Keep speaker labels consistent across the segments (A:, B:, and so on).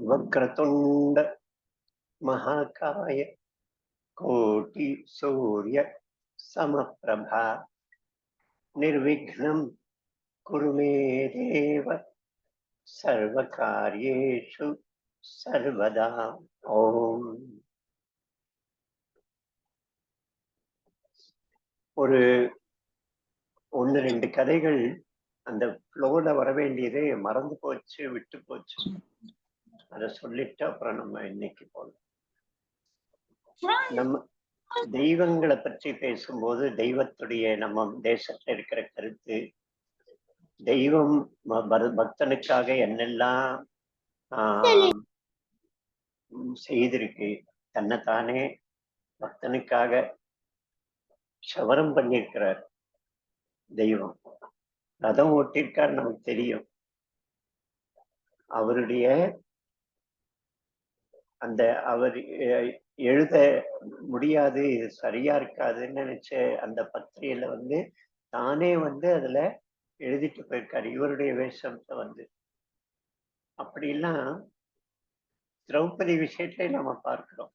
A: वक्रतुंड महाकाय कोटि सूर्य समप्रभा निर्विघ्नं कुरु मे देव सर्वकार्येषु सर्वदा. ஓம். ஒரு ஒன்று ரெண்டு கதைகள் அந்த ஃப்ளோல வர வேண்டியது மறந்து போச்சு, விட்டு போச்சு. அதை சொல்லிட்டு அப்புறம் நம்ம இன்னைக்கு போகலாம். நம்ம தெய்வங்களை பற்றி பேசும்போது தெய்வத்துடைய நம்ம தேசத்துல இருக்கிற கருத்து, தெய்வம் பக்தனுக்காக என்னெல்லாம் செய்திருக்கு, தன்னைத்தானே பக்தனுக்காக சவரம் பண்ணியிருக்கிறார். தெய்வம் ரதம் ஓட்டிருக்கார், நமக்கு தெரியும். அவருடைய அந்த அவர் எழுத முடியாது, இது சரியா இருக்காதுன்னு நினைச்ச அந்த பத்திரிகையில தானே அதுல எழுதிட்டு போயிருக்காரு இவருடைய வேஷத்தை. அப்படிலாம் திரௌபதி விஷயத்துல நம்ம பார்க்கிறோம்.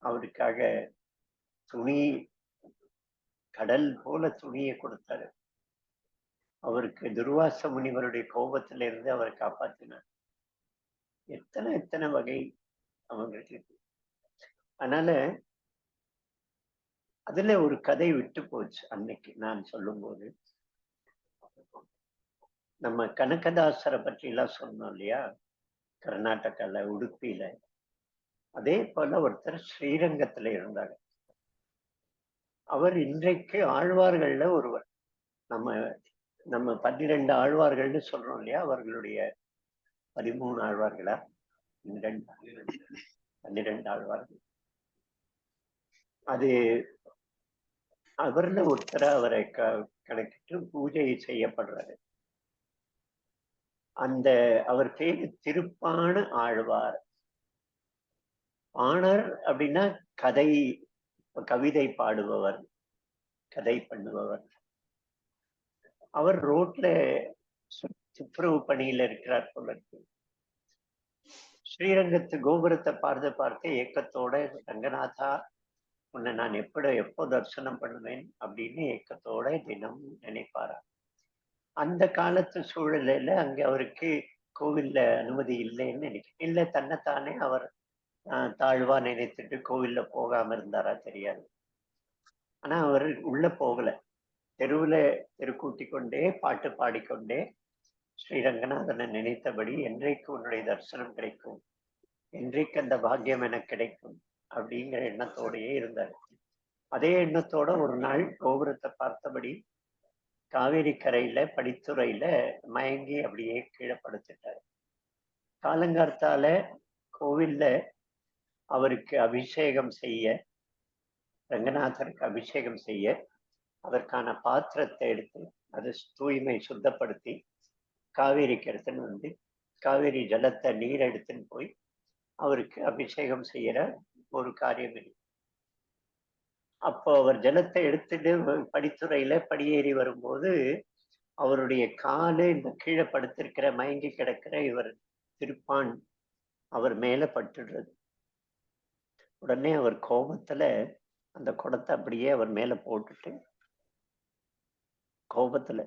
A: அவருக்காக துணி, கடல் போல துணியை கொடுத்தாரு. அவருக்கு துர்வாச முனிவருடைய கோபத்தில இருந்து அவரை காப்பாற்றினார். எத்தனை எத்தனை வகை அவங்களுக்கு. அதனால அதுல ஒரு கதை விட்டு போச்சு அன்னைக்கு நான் சொல்லும் போது. நம்ம கனகதாசரை பற்றி எல்லாம் சொன்னோம் இல்லையா, கர்நாடகால உடுப்பியில. அதே போல ஒருத்தர் ஸ்ரீரங்கத்துல இருந்தாங்க. அவர் இன்றைக்கு ஆழ்வார்கள்ல ஒருவர். நம்ம நம்ம 12 ஆழ்வார்கள்னு சொல்றோம் இல்லையா, அவர்களுடைய 13 ஆழ்வார்களா, 12 ஆழ்வார்கள். அது அவர்ல ஒருத்தர அவரை கணக்கிட்டு பூஜை செய்யப்படுறாரு. அந்த அவர் பேரு திருப்பாண ஆழ்வார். பாணர் அப்படின்னா கவிதை பாடுபவர், கதை பண்ணுபவர். அவர் ரோட்ல துப்புரவு பணியில இருக்கிறார் போல இருக்கு. ஸ்ரீரங்கத்து கோபுரத்தை பார்த்து ஏக்கத்தோட, ரங்கநாதா உன்னை நான் எப்போ தரிசனம் பண்ணுவேன் அப்படின்னு ஏக்கத்தோட தினம் நினைப்பாரா. அந்த காலத்து சூழலில் அங்க அவருக்கு கோவில்ல அனுமதி இல்லைன்னு நினைக்கிறேன். இல்லை, தன்னைத்தானே அவர் தாழ்வா நினைத்துட்டு கோவில்ல போகாம இருந்தாரா தெரியாது. ஆனா அவர் உள்ள போகல. தெருக்கூட்டி கொண்டே பாட்டு பாடிக்கொண்டே ஸ்ரீரங்கநாதனை நினைத்தபடி என்றைக்கு உன்னுடைய தரிசனம் கிடைக்கும், என்றைக்கு அந்த பாக்கியம் எனக்கு கிடைக்கும் அப்படிங்கிற எண்ணத்தோடையே இருந்தார். அதே எண்ணத்தோட ஒரு நாள் கோபுரத்தை பார்த்தபடி காவேரி கரையில படித்துறையில மயங்கி அப்படியே கீழே படுத்துட்டார். காலங்கார்த்தால கோவில்ல அவருக்கு அபிஷேகம் செய்ய, ரங்கநாதருக்கு அபிஷேகம் செய்ய அதற்கான பாத்திரத்தை எடுத்து அதை தூய்மை சுத்தப்படுத்தி காவேரிக்கு எடுத்துன்னு காவேரி ஜலத்தை நீர் எடுத்துன்னு போய் அவருக்கு அபிஷேகம் செய்யற ஒரு காரியம் இல்லை. அப்போ அவர் ஜலத்தை எடுத்துட்டு படித்துறையில படியேறி வரும்போது அவருடைய காலு இந்த கீழே படுத்திருக்கிற மயங்கி கிடக்கிற இவர் திருப்பான் அவர் மேல பட்டுடுறது. உடனே அவர் கோபத்துல அந்த குடத்தை அப்படியே அவர் மேல போட்டுட்டு கோபத்துல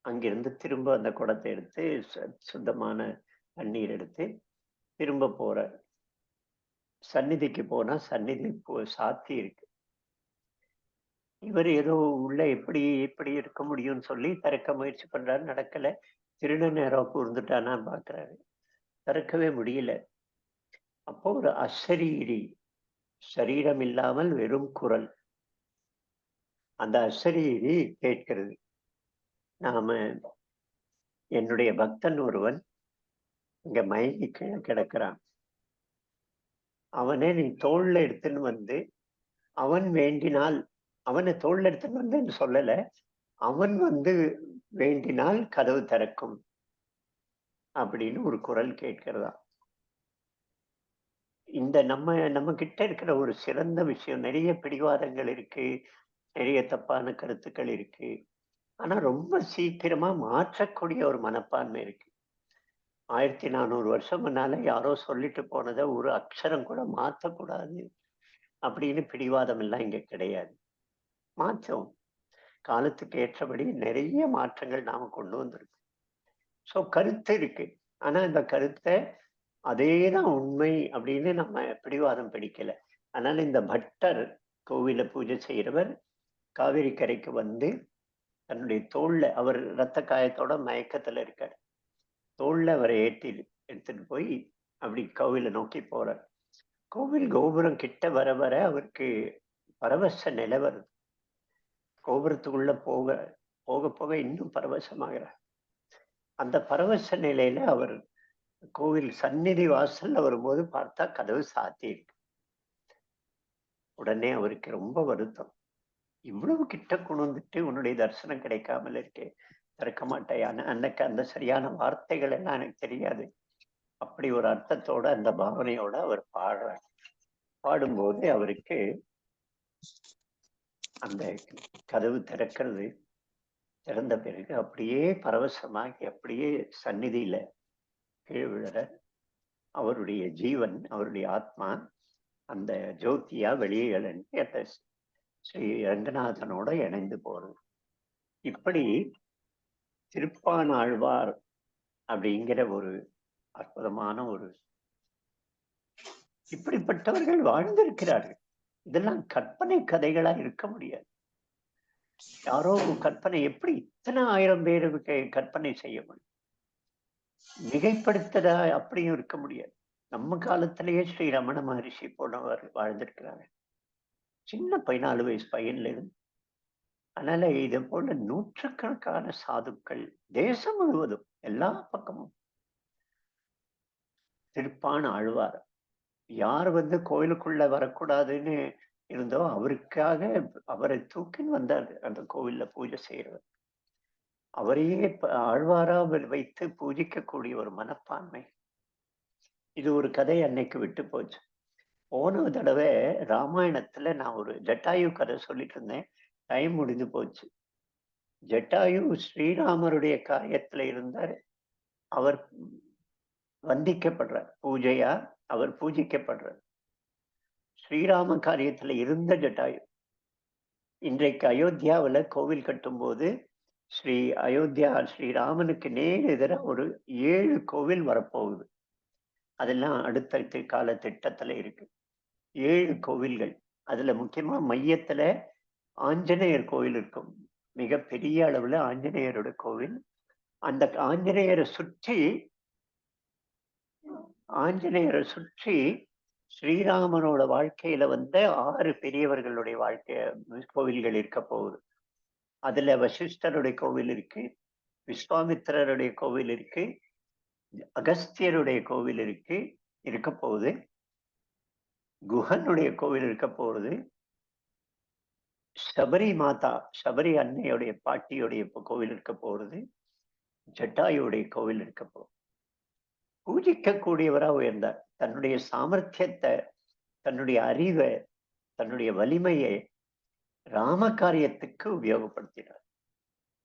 A: அங்கிருந்து திரும்ப அந்த குடத்தை எடுத்து சுத்தமான தண்ணீர் எடுத்து திரும்ப போற. சந்நிதிக்கு போனா சந்நிதி சாத்தி இருக்கு. இவர் ஏதோ உள்ள எப்படி இருக்க முடியும்னு சொல்லி திறக்க முயற்சி பண்றாரு, நடக்கல. திருட நேரம் கூர்ந்துட்டானா பாக்குறாரு, திறக்கவே முடியல. அப்போ ஒரு அசரீரி, சரீரம் இல்லாமல் வெறும் குரல். அந்த அசரீரி கேட்கிறது, நாம என்னுடைய பக்தன் ஒருவன் இங்க மயங்கி கீழே கிடக்கிறான், அவனை நீ தோல்ல எடுத்துன்னு அவன் வேண்டினால், அவனை தோல்ல எடுத்துன்னு வந்தேன்னு சொல்லல, அவன் வேண்டினால் கதவு திறக்கும் அப்படின்னு ஒரு குரல் கேட்கிறதா. இந்த நம்ம கிட்ட இருக்கிற ஒரு சிறந்த விஷயம், நிறைய பிடிவாதங்கள் இருக்கு, நிறைய தப்பான கருத்துக்கள் இருக்கு. ஆனா ரொம்ப சீக்கிரமா மாற்றக்கூடிய ஒரு மனப்பான்மை இருக்கு. 1400 வருஷம் முன்னால யாரோ சொல்லிட்டு போனத ஒரு அக்ஷரம் கூட மாத்தக்கூடாது அப்படின்னு பிடிவாதம் எல்லாம் இங்க கிடையாது. மாற்றம் காலத்துக்கு ஏற்றபடி நிறைய மாற்றங்கள் நாம கொண்டு வந்திருக்கோம். ஸோ கருத்து இருக்கு. ஆனா இந்த கருத்தை அதேதான் உண்மை அப்படின்னு நம்ம பிடிவாதம் பிடிக்கல. அதனால இந்த பட்டர் கோவில பூஜை செய்யறவர் காவிரி கரைக்கு வந்து தன்னுடைய தோல்ல அவர் ரத்த காயத்தோட மயக்கத்துல இருக்கார். தோல்ல அவரை ஏற்றி எடுத்துட்டு போய் அப்படி கோவிலை நோக்கி போறார். கோவில் கோபுரம் கிட்ட வர வர அவருக்கு பரவச நிலை வருது. கோபுரத்துக்குள்ள போக போக போக இன்னும் பரவசமாகிறார். அந்த பரவச நிலையில அவர் கோவில் சந்நிதி வாசல்ல வரும்போது பார்த்தா கதவு சாத்தி இருக்கு. உடனே அவருக்கு ரொம்ப வருத்தம். இவ்வளவு கிட்ட கொண்டு வந்துட்டு உன்னுடைய தரிசனம் கிடைக்காமல் இருக்கே, திறக்க மாட்டேயான அன்னைக்கு அந்த சரியான வார்த்தைகள் எல்லாம் எனக்கு தெரியாது. அப்படி ஒரு அர்த்தத்தோட அந்த பாவனையோட அவர் பாடுறார். பாடும்போது அவருக்கு அந்த கதவு திறக்கிறது. திறந்த பிறகு அப்படியே பரவசமாகி அப்படியே சந்நிதியில கீழ் விழற அவருடைய ஜீவன், அவருடைய ஆத்மா அந்த ஜோதியா வெளியே எழுந்து அந்த ஸ்ரீ ரங்கநாதனோட இணைந்து போறது. இப்படி திருப்பானாழ்வார் அப்படிங்கிற ஒரு அற்புதமான ஒரு இப்படிப்பட்டவர்கள் வாழ்ந்திருக்கிறார்கள். இதெல்லாம் கற்பனை கதைகளா இருக்க முடியாது. யாரோ கற்பனை எப்படி இத்தனை 1000 பேருக்கு கற்பனை செய்ய முடியும்? மிகைப்படுத்ததா அப்படியும் இருக்க முடியாது. நம்ம காலத்திலேயே ஸ்ரீ ரமண மகரிஷி போனவர் வாழ்ந்திருக்கிறாங்க. சின்ன 14 வயசு பையன்ல இருந்து. அதனால இது போல நூற்றுக்கணக்கான சாதுக்கள் தேசம் முழுவதும் எல்லா பக்கமும் திருப்பான் ஆழ்வார். யார் வந்து கோயிலுக்குள்ள வரக்கூடாதுன்னு இருந்தோ அவருக்காக அவரை தூக்கின்னு வந்தார் அந்த கோவில்ல பூஜை செய்யறவர். அவரையே ஆழ்வாரா வைத்து பூஜிக்கக்கூடிய ஒரு மனப்பான்மை. இது ஒரு கதை அன்னைக்கு விட்டு போச்சு. போன தடவை ராமாயணத்துல நான் ஒரு ஜட்டாயு கதை சொல்லிட்டு இருந்தேன். டைம் முடிஞ்சு போச்சு. ஜட்டாயு ஸ்ரீராமருடைய காரியத்துல இருந்தார். அவர் வந்திக்கப்படுறார். பூஜையா அவர் பூஜிக்கப்படுறார். ஸ்ரீராம காரியத்துல இருந்த ஜட்டாயு இன்றைக்கு அயோத்தியாவில் கோவில் கட்டும்போது ஸ்ரீ அயோத்தியா ஸ்ரீராமனுக்கு நேர் எதிராக ஒரு 7 கோவில் வரப்போகுது. அதெல்லாம் அடுத்தடுத்த கால திட்டத்துல இருக்கு. 7 கோவில்கள். அதுல முக்கியமா மையத்துல ஆஞ்சநேயர் கோவில் இருக்கும். மிக பெரிய அளவுல ஆஞ்சநேயரோட கோவில். அந்த ஆஞ்சநேயரை சுற்றி ஸ்ரீராமனோட வாழ்க்கையில வந்த 6 பெரியவர்களுடைய கோவில்கள் இருக்க போகுது. அதுல வசிஷ்டருடைய கோவில் இருக்கு, விஸ்வாமித்திரருடைய கோவில் இருக்கு, அகஸ்தியருடைய கோவில் இருக்கு இருக்க போகுது, குஹனுடைய கோவில் இருக்க போகுது, சபரி மாதா சபரி அன்னையுடைய பாட்டியுடைய கோவில் இருக்க போறது, ஜட்டாயுடைய கோவில் இருக்க போகுது. பூஜிக்கக்கூடியவரா உயர்ந்தார். தன்னுடைய சாமர்த்தியத்தை, தன்னுடைய அறிவை, தன்னுடைய வலிமையை ராம காரியத்துக்கு உபயோகப்படுத்தினார்.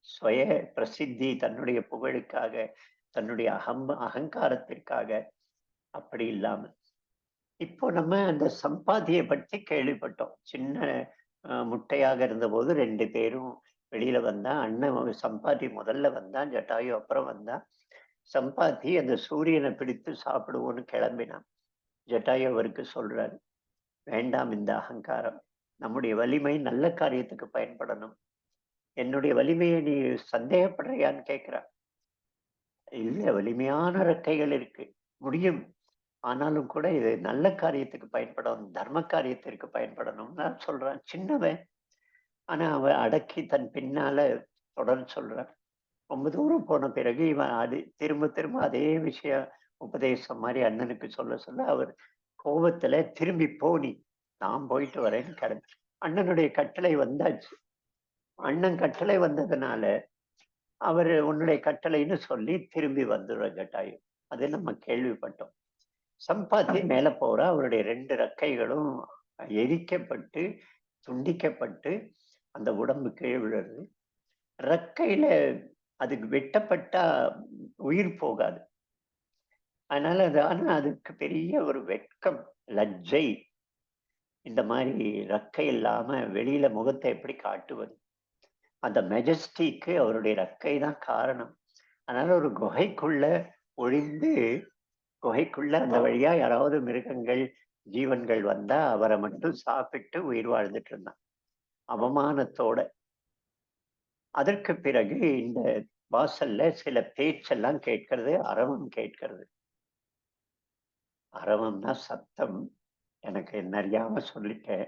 A: சுய பிரசித்தி, தன்னுடைய புகழுக்காக, தன்னுடைய அகங்காரத்திற்காக அப்படி இல்லாமல். இப்போ நம்ம அந்த சம்பாதியை பற்றி கேள்விப்பட்டோம். சின்ன முட்டையாக இருந்தபோது 2 பேரும் வெளியில வந்தா. அண்ணன் சம்பாதி முதல்ல வந்தான், ஜட்டாயு அப்புறம் வந்தான். சம்பாதி அந்த சூரியனை பிடித்து சாப்பிடுவோன்னு கிளம்பினான். ஜட்டாயு அவருக்கு சொல்றாரு, வேண்டாம் இந்த அகங்காரம். நம்முடைய வலிமை நல்ல காரியத்துக்கு பயன்படணும். என்னுடைய வலிமையை நீ சந்தேகப்படுறியான்னு கேட்கிறான். இல்ல, வலிமையான ரெக்கைகள் இருக்கு, முடியும். ஆனாலும் கூட இது நல்ல காரியத்துக்கு பயன்படணும், தர்ம காரியத்திற்கு பயன்படணும்னு சொல்றான். சின்னவன். ஆனா அவன் அடக்கி தன் பின்னால தொடர்ந்து சொல்றான். ரொம்ப தூரம் போன பிறகு இவன் அது திரும்ப திரும்ப அதே விஷயம் உபதேசம் மாதிரி அண்ணனுக்கு சொல்ல சொல்ல அவர் கோபத்துல திரும்பி போனி, நான் போயிட்டு வரேன்னு கிளம்பி. அண்ணனுடைய கட்டளை வந்தாச்சு. அண்ணன் கட்டளை வந்ததுனால அவர் உன்னுடைய கட்டளைன்னு சொல்லி திரும்பி வந்துடுற ஜட்டாயு. அது நம்ம கேள்விப்பட்டோம். சம்பாத்தி மேல போற அவருடைய 2 ரெக்கைகளும் எரிக்கப்பட்டு துண்டிக்கப்பட்டு அந்த உடம்பு கீழ் விழுறது. ரெக்கையில அதுக்கு வெட்டப்பட்டா உயிர் போகாது. அதனால ஆனா அதுக்கு பெரிய ஒரு வெட்கம், லஜ்ஜை. இந்த மாதிரி ரெக்கை இல்லாம வெளியில முகத்தை எப்படி காட்டுவது? அந்த மெஜஸ்டிக்கு அவருடைய ரெக்கை தான் காரணம். அதனால ஒரு குகைக்குள்ள ஒளிந்து, குகைக்குள்ள அந்த வழியா யாராவது மிருகங்கள், ஜீவன்கள் வந்தா அவரை மட்டும் சாப்பிட்டு உயிர் வாழ்ந்துட்டு இருந்தான், அவமானத்தோட. அதற்கு பிறகு இந்த வாசல்ல சில பேச்செல்லாம் கேட்கிறது, அரவம் கேட்கிறது. அரவம்னா சத்தம். எனக்கு என்ன அறியாம சொல்லிட்டேன்.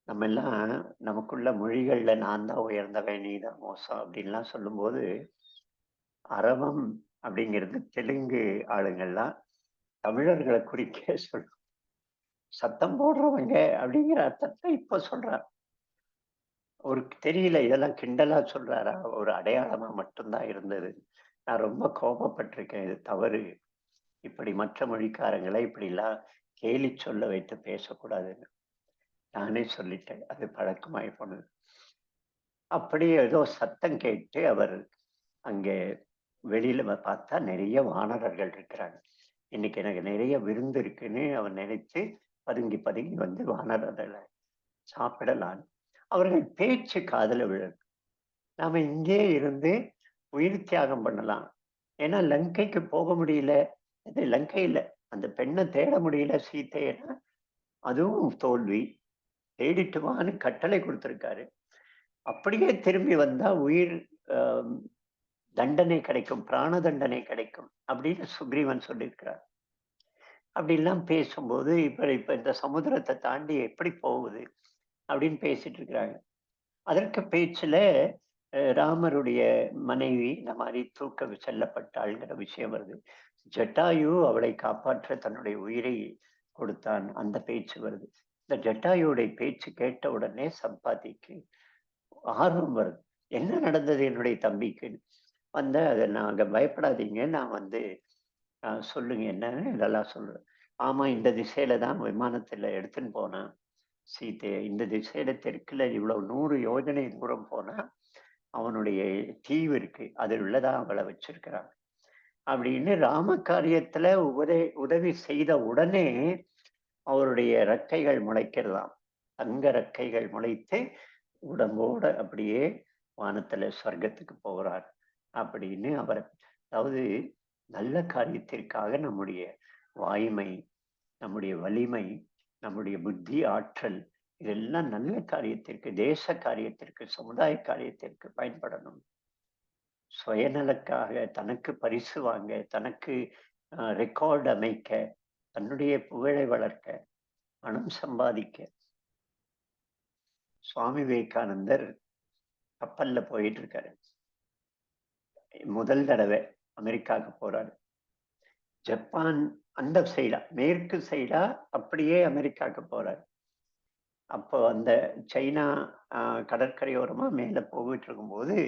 A: நம்ம எல்லாம் நமக்குள்ள மொழிகள்ல நான் தான் உயர்ந்தவன், நீ தான் மோசம் அப்படின்லாம் சொல்லும்போது, அரவம் அப்படிங்கிறது தெலுங்கு ஆளுங்கள்லாம் தமிழர்களை குறிக்க சொல்லும். சத்தம் போடுறவங்க அப்படிங்கிற அர்த்தத்தை இப்ப சொல்றார். அவருக்கு தெரியல இதெல்லாம் கிண்டலா சொல்றாரா, ஒரு அடையாளமா மட்டும்தான் இருந்தது. நான் ரொம்ப கோபப்பட்டிருக்கேன், இது தவறு. இப்படி மற்ற மொழிக்காரங்களை இப்படிலாம் கேலி சொல்ல வைத்து பேசக்கூடாதுன்னு நானே சொல்லிட்டேன். அது பழக்கமாயி போனது. அப்படி ஏதோ சத்தம் கேட்டு அவர் அங்கே வெளியில பார்த்தா நிறைய வானரர்கள் இருக்கிறாங்க. இன்னைக்கு எனக்கு நிறைய விருந்து இருக்குன்னு அவர் நினைத்து பதுங்கி பதுங்கி வந்து வானரர்களை சாப்பிடலாம். அவர்கள் பேச்சு காதுல விழும். நாம இங்கே இருந்து உயிர் தியாகம் பண்ணலாம். ஏன்னா லங்கைக்கு போக முடியல. இது லங்கையில அந்த பெண்ணை தேட முடியல சீத்தையன்னா, அதுவும் தோல்வி. தேடிட்டு வான்னு கட்டளை கொடுத்திருக்காரு. அப்படியே திரும்பி வந்தா உயிர் அஹ், தண்டனை கிடைக்கும், பிராண தண்டனை கிடைக்கும் அப்படின்னு சுக்ரீவன் சொல்லியிருக்கிறார். அப்படிலாம் பேசும்போது இப்ப இப்ப இந்த சமுத்திரத்தை தாண்டி எப்படி போகுது அப்படின்னு பேசிட்டு இருக்கிறாங்க. அதற்கு பேச்சுல ராமருடைய மனைவி இந்த மாதிரி தூக்க செல்லப்பட்டாள்ங்கிற விஷயம் வருது. ஜட்டாயு அவளை காப்பாற்ற தன்னுடைய உயிரை கொடுத்தான், அந்த பேச்சு வருது. இந்த ஜட்டாயுடைய பேச்சு கேட்ட உடனே சம்பாதிக்கு ஆர்வம் வருது. என்ன நடந்தது என்னுடைய தம்பிக்கு? வந்த அதை நாங்க பயப்படாதீங்க, நான் வந்து சொல்லுங்க என்னன்னு இதெல்லாம் சொல்றேன். ஆமா, இந்த திசையில தான் விமானத்துல எடுத்துன்னு போனான் சீதையை. இந்த திசையில தெற்குல இவ்வளவு 100 யோஜனை தூரம் போனா அவனுடைய தீவு இருக்கு, அதில் உள்ளதான் அவளை வச்சிருக்கிறான் அப்படின்னு ராம காரியத்துல உதவி செய்த உடனே அவருடைய ரெக்கைகள் முளைக்கிறதாம். தங்க ரெக்கைகள் முளைத்து உடம்போட அப்படியே வானத்துல சொர்க்கத்துக்கு போகிறார் அப்படின்னு அவர். அதாவது நல்ல காரியத்திற்காக நம்முடைய வாய்மை, நம்முடைய வலிமை, நம்முடைய புத்தி ஆற்றல், இதெல்லாம் நல்ல காரியத்திற்கு, தேச காரியத்திற்கு, சமுதாய காரியத்திற்கு பயன்படணும். சுயநலக்காக தனக்கு பரிசு வாங்க, தனக்கு ரெக்கார்டு அமைக்க, தன்னுடைய புகழை வளர்க்க, பணம் சம்பாதிக்க. சுவாமி விவேகானந்தர் கப்பல்ல போயிட்டு இருக்காரு. முதல் தடவை அமெரிக்காவுக்கு போறாரு. ஜப்பான் அந்த சைடா, மேற்கு சைடா அப்படியே அமெரிக்காவுக்கு போறாரு. அப்போ அந்த சைனா கடற்கரையோரமா மேல போயிட்டு இருக்கும்போது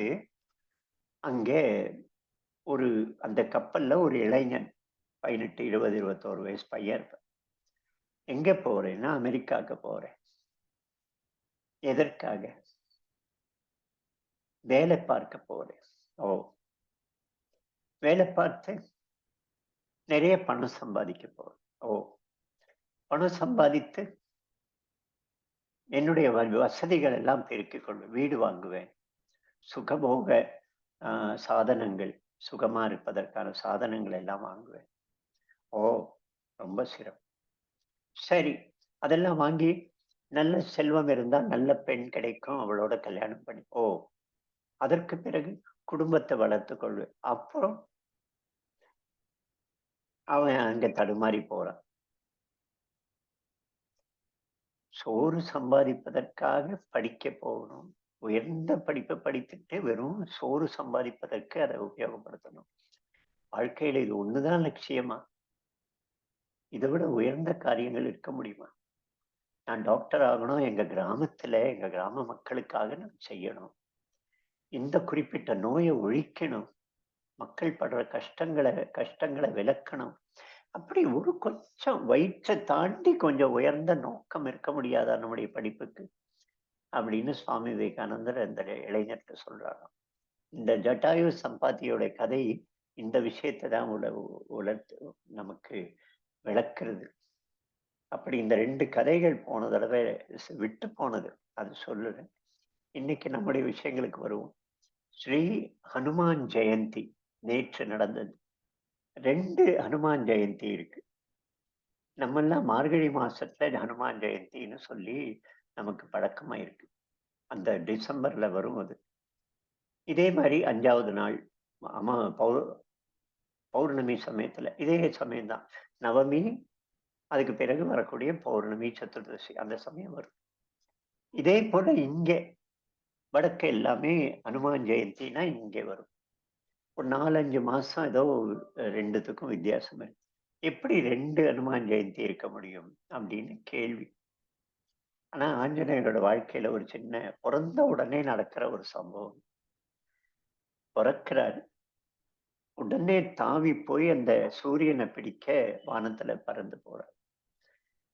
A: அங்கே ஒரு அந்த கப்பல்ல ஒரு இளைஞன் 18, 20, 21 வயசு பையன் இருப்பான். எங்க போறேன்னா அமெரிக்காவுக்கு போறேன். எதற்காக? வேலை பார்க்க போறேன். ஓ, வேலை பார்த்து நிறைய பணம் சம்பாதிக்க போறேன். ஓ, பணம் சம்பாதித்து என்னுடைய வசதிகள் எல்லாம் பெருக்கிக் கொள்வேன், வீடு வாங்குவேன், சுகபோக சாதனங்கள், சுகமா இருப்பதற்கான சாதனங்கள் எல்லாம் வாங்குவேன். ஓ, ரொம்ப சிறப்பு. சரி, அதெல்லாம் வாங்கி நல்ல செல்வம் இருந்தா நல்ல பெண் கிடைக்கும், அவளோட கல்யாணம் பண்ணி. ஓ, அதற்கு பிறகு குடும்பத்தை வளர்த்து கொள்வேன். அப்புறம் அவன் அங்க தடுமாறி போறான். சோறு சம்பாதிப்பதற்காக படிக்க போகணும். உயர்ந்த படிப்பை படித்துட்டு வெறும் சோறு சம்பாதிப்பதற்கு அதை உபயோகப்படுத்தணும். வாழ்க்கையில இது ஒண்ணுதான் லட்சியமா? இதை விட உயர்ந்த காரியங்கள் இருக்க முடியுமா? நான் டாக்டர் ஆகணும், எங்க கிராமத்துல எங்க கிராம மக்களுக்காக நான் செய்யணும், இந்த குறிப்பிட்ட நோயை ஒழிக்கணும், மக்கள் படுற கஷ்டங்களை விளக்கணும். அப்படி ஒரு கொஞ்சம் வயிற்றை தாண்டி கொஞ்சம் உயர்ந்த நோக்கம் இருக்க முடியாதா நம்முடைய படிப்புக்கு அப்படின்னு சுவாமி விவேகானந்தர் இந்த இளைஞர்கிட்ட சொல்றாங்க. இந்த ஜட்டாயு சம்பாத்தியோட கதை இந்த விஷயத்தை தான் உலர்த்து நமக்கு விளக்குறது. அப்படி இந்த 2 கதைகள் போன தடவை விட்டு போனது. அது சொல்லுறேன். இன்னைக்கு நம்முடைய விஷயங்களுக்கு வருவோம். ஸ்ரீ ஹனுமான் ஜெயந்தி நேற்று நடந்தது. 2 ஹனுமான் ஜெயந்தி இருக்கு. நம்மெல்லாம் மார்கழி மாசத்துல ஹனுமான் ஜெயந்தின்னு சொல்லி நமக்கு பழக்கமா இருக்கு. அந்த டிசம்பர்ல வரும் அது. இதே மாதிரி 5வது நாள் அமா பௌர்ணமி சமயத்துல இதே சமயம்தான். நவமி, அதுக்கு பிறகு வரக்கூடிய பௌர்ணமி, சதுர்தசி அந்த சமயம் வரும். இதே போல இங்க வடக்கு எல்லாமே ஹனுமான் ஜெயந்தினா இங்கே வரும். ஒரு 4, 5 மாசம் ஏதோ 2த்துக்கும் வித்தியாசம் இருக்கு. எப்படி 2 ஹனுமான் ஜெயந்தி இருக்க முடியும் அப்படின்னு கேள்வி. ஆனா ஆஞ்சநேயரோட வாழ்க்கையில ஒரு சின்ன பிறந்த உடனே நடக்கிற ஒரு சம்பவம். பிறக்கிறாரு, உடனே தாவி போய் அந்த சூரியனை பிடிக்க வானத்துல பறந்து போறார்.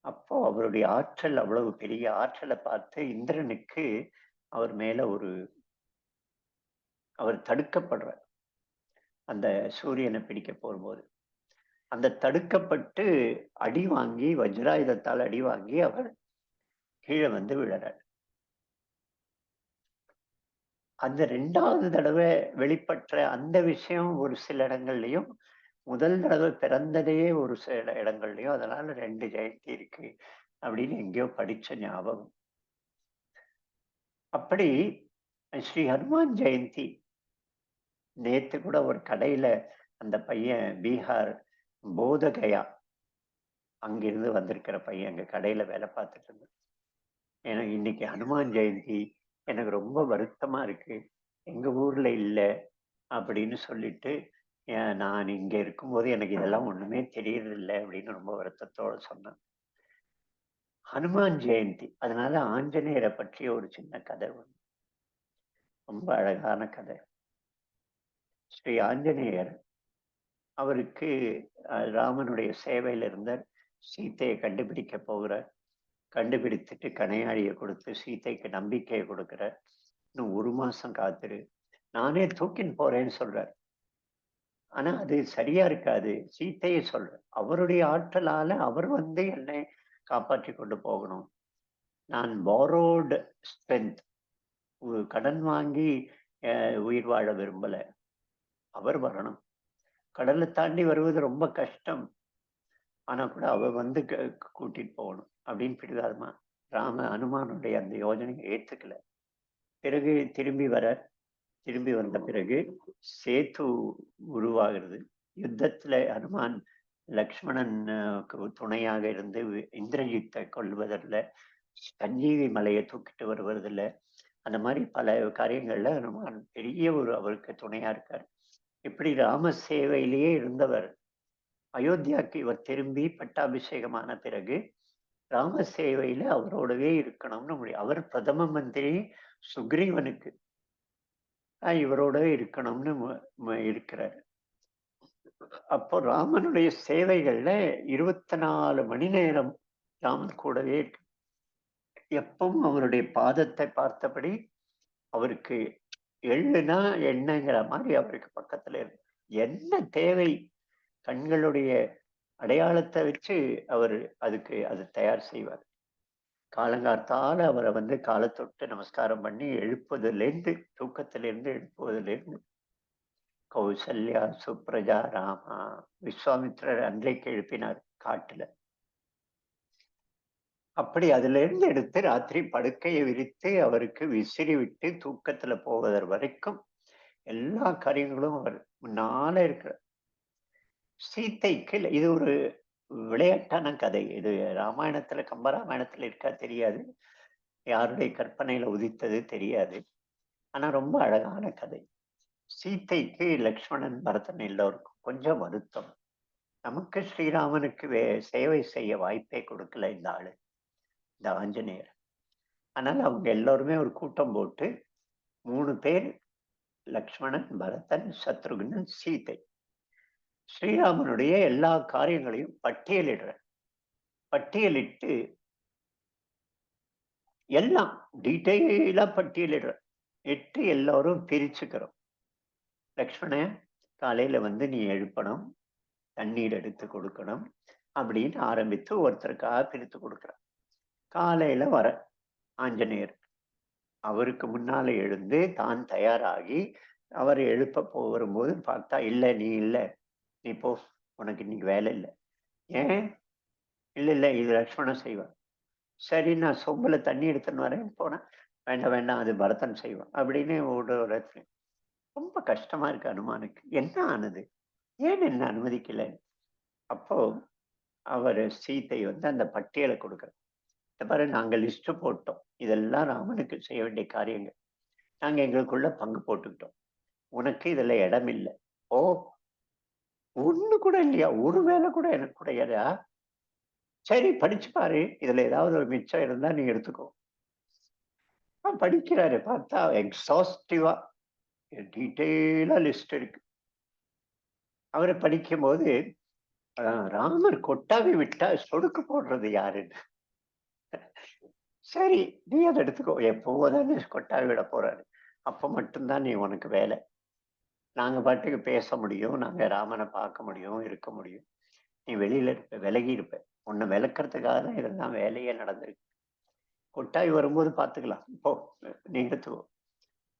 A: அப்போ அவருடைய ஆற்றல் அவ்வளவு பெரிய ஆற்றலை பார்த்து இந்திரனுக்கு அவர் மேல அவர் தடுக்கப்படுறார். அந்த சூரியனை பிடிக்க போகும்போது அந்த தடுக்கப்பட்டு அடி வாங்கி, வஜ்ராயுதத்தால் அடி வாங்கி அவர் கீழே வந்து விழறார். அந்த 2வது தடவை வெளிப்பட்ட அந்த விஷயம் ஒரு சில இடங்கள்லயும், முதல் தடவை பிறந்ததையே ஒரு சில இடங்கள்லயும், அதனால 2 ஜெயந்தி இருக்கு அப்படின்னு எங்கேயோ படிச்ச ஞாபகம். அப்படி ஸ்ரீ ஹனுமான் ஜெயந்தி நேத்து கூட ஒரு கடையில அந்த பையன் பீகார் போதகயா அங்கிருந்து வந்திருக்கிற பையன் எங்க கடையில வேலை பார்த்துட்டு இருந்தான். எனக்கு இன்னைக்கு ஹனுமான் ஜெயந்தி, எனக்கு ரொம்ப வருத்தமா இருக்கு, எங்க ஊர்ல இல்ல அப்படின்னு சொல்லிட்டு, நான் இங்க இருக்கும்போது எனக்கு இதெல்லாம் ஒண்ணுமே தெரியறதில்லை அப்படின்னு ரொம்ப வருத்தத்தோட சொன்னான். ஹனுமான் ஜெயந்தி, அதனால ஆஞ்சநேயரை பற்றிய ஒரு சின்ன கதை ஒண்ணு. ரொம்ப அழகான கதை. ஸ்ரீ ஆஞ்சநேயர் அவருக்கு ராமனுடைய சேவையில இருந்த சீத்தையை கண்டுபிடிக்க போகிறார். கண்டுபிடித்துட்டு கணையாழியை கொடுத்து சீதைக்கு நம்பிக்கையை கொடுக்கிறார். இன்னும் 1 மாசம் காத்துரு, நானே தூக்கின்னு போறேன்னு சொல்றார். ஆனா அது சரியா இருக்காது. சீத்தையை சொல்றார். அவருடைய ஆற்றலால அவர் வந்து என்னை காப்பாற்றி கொண்டு போகணும். நான் பாரோடு ஸ்ட்ரென்த், கடன் வாங்கி உயிர் வாழ விரும்பல. அவர் வரணும். கடலை தாண்டி வருவது ரொம்ப கஷ்டம். ஆனா கூட அவர் வந்து கூட்டிட்டு போகணும் அப்படின்னு பிடிவாதமா அனுமானுடைய அந்த யோஜனையை ஏத்துக்கல. பிறகு திரும்பி வந்த பிறகு சேத்து உருவாகிறது. யுத்தத்துல ஹனுமான் லக்ஷ்மணன் துணையாக இருந்து இந்திரஜித்தை கொள்வதில், சஞ்சீவி மலையை தூக்கிட்டு வருவதில், அந்த மாதிரி பல காரியங்கள்ல ஹனுமான் பெரிய அவருக்கு துணையா இருக்கார். இப்படி ராம சேவையிலேயே இருந்தவர் அயோத்தியாவுக்கு இவர் திரும்பி பட்டாபிஷேகமான பிறகு ராம சேவையில அவரோடவே இருக்கணும்னு முடியும். அவர் பிரதம மந்திரி சுக்ரீவனுக்கு இவரோடவே இருக்கணும்னு இருக்கிறார். அப்போ ராமனுடைய சேவைகள்ல 24 மணி நேரம் ராமன் கூடவே இருக்கு. எப்பவும் அவருடைய பாதத்தை பார்த்தபடி அவருக்கு எள்ளுனா எண்ணெய்ங்கிற மாதிரி அவருக்கு பக்கத்துல இருக்கு. என்ன தேவை, கண்களுடைய அடையாளத்தை வச்சு அவர் அது தயார் செய்வார். காலங்காத்தால அவரை வந்து காலத்தொட்டு நமஸ்காரம் பண்ணி எழுப்புவதிலிருந்து, தூக்கத்திலிருந்து எழுப்புவதிலிருந்து, கௌசல்யா சுப்ரஜா ராமா, விஸ்வாமித்ரர் அன்றைக்கு எழுப்பினார் காட்டுல. அப்படி அதுல இருந்து எடுத்து ராத்திரி படுக்கையை விரித்து அவருக்கு விசிறி விட்டு தூக்கத்துல போவதற்கு வரைக்கும் எல்லா காரியங்களும் அவர் முன்னால இருக்கிற சீத்தைக்கு இது ஒரு விளையாட்டான கதை. இது ராமாயணத்துல, கம்பராமாயணத்துல இருக்கா தெரியாது, யாருடைய கற்பனையில உதித்தது தெரியாது. ஆனா ரொம்ப அழகான கதை. சீத்தைக்கு லக்ஷ்மணன், பரதன் எல்லோருக்கும் கொஞ்சம் வருத்தம். நமக்கு ஸ்ரீராமனுக்கு சேவை செய்ய வாய்ப்பே கொடுக்கல இந்த ஆளு, இந்த ஆஞ்சநேயர். அதனால அவங்க எல்லோருமே ஒரு கூட்டம் போட்டு 3 பேர், லக்ஷ்மணன், பரதன், சத்ருகுனன், சீதை, ஸ்ரீராமனுடைய எல்லா காரியங்களையும் பட்டியலிட்டு எல்லாம் டீட்டெயிலா பட்டியலிடுற இட்டு எல்லோரும் பிரிச்சுக்கிறோம். லக்ஷ்மணன் காலையில வந்து நீ எழுப்பணும், தண்ணீர் எடுத்து கொடுக்கணும் அப்படின்னு ஆரம்பித்து ஒருத்தருக்காக பிரித்து கொடுக்குறார். காலையில வர ஆஞ்சநேயர் அவருக்கு முன்னால எழுந்து தான் தயாராகி அவர் எழுப்ப வரும்போது பார்த்தா, இல்ல நீ இல்ல, நீ போ, உனக்கு இன்னைக்கு வேலை இல்லை. ஏன்? இல்ல இல்ல, இது லட்சுமணன் செய்வான். சரி, நான் சொம்புல தண்ணி எடுத்துன்னு வரேன் போனேன். வேண்டாம் வேண்டாம், அது பரதன் செய்வான் அப்படின்னு ஒரு ரொம்ப கஷ்டமா இருக்கு அனுமானுக்கு. என்ன ஆனது? ஏன் என்ன அனுமதிக்கல? அப்போ அவர் சீத்தை வந்து அந்த பட்டியலை கொடுக்குறார். இந்த பாரு, நாங்க லிஸ்ட் போட்டோம், இதெல்லாம் ராமனுக்கு செய்ய வேண்டிய காரியங்கள். நாங்க எங்களுக்குள்ள பங்கு போட்டுக்கிட்டோம். உனக்கு இதுல இடம் இல்லை. ஓ, ஒண்ணு கூட இல்லையா? ஒரு வேலை கூட எனக்கு கிடையாதா? சரி, படிச்சு பாரு, இதுல ஏதாவது ஒரு மிச்சம் இருந்தா நீ எடுத்துக்கோ. படிக்கிறாரு. பார்த்தா எக்ஸாஸ்டிவா டீட்டெயிலா லிஸ்ட் இருக்கு. அவரை படிக்கும்போது ராமர் கொட்டாவி விட்டா சொடுக்கு போடுறது யாருன்னு. சரி, நீ அதை எடுத்துக்கோ. எப்போதானே கொட்டாவி விட போறாரு. அப்ப மட்டும்தான் நீ உனக்கு வேலை. நாங்க பாட்டுக்கு பேச முடியும், நாங்க ராமனை பார்க்க முடியும், இருக்க முடியும். நீ வெளியில இருப்ப, விலகி இருப்ப. உன்னை விளக்குறதுக்காக தான் இதெல்லாம் வேலையே நடந்திருக்கு. கொட்டாவி வரும்போது பார்த்துக்கலாம். இப்போ நீ எடுத்துக்கோ.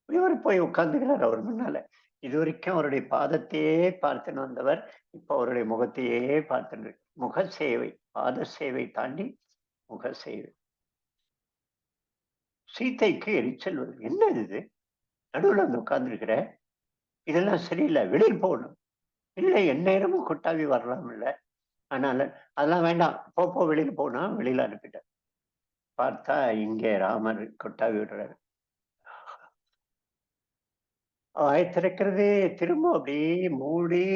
A: இவர் போய் உட்கார்ந்துக்கிறார் அவர் முன்னால. இதுவரைக்கும் அவருடைய பாதத்தையே பார்த்துன்னு வந்தவர் இப்ப அவருடைய முகத்தையே பார்த்துட்டு, முக சேவை, பாத சேவை தாண்டி முக சேவை. சீதைக்கு எரிச்சல் வருது. என்ன இது, நடுவுல வந்து உட்கார்ந்து இருக்கிற, இதெல்லாம் சரியில்லை, வெளியில் போகணும். இல்லை, எந்நேரமும் கொட்டாவி வரலாம் இல்ல, அதனால அதெல்லாம் வேண்டாம், போ வெளியில போனா வெளியில அனுப்பிட்டேன். பார்த்தா இங்க ராமர் கொட்டாவி விடுறாரு. வாய திறக்கிறது, திரும்ப அப்படியே மூடி,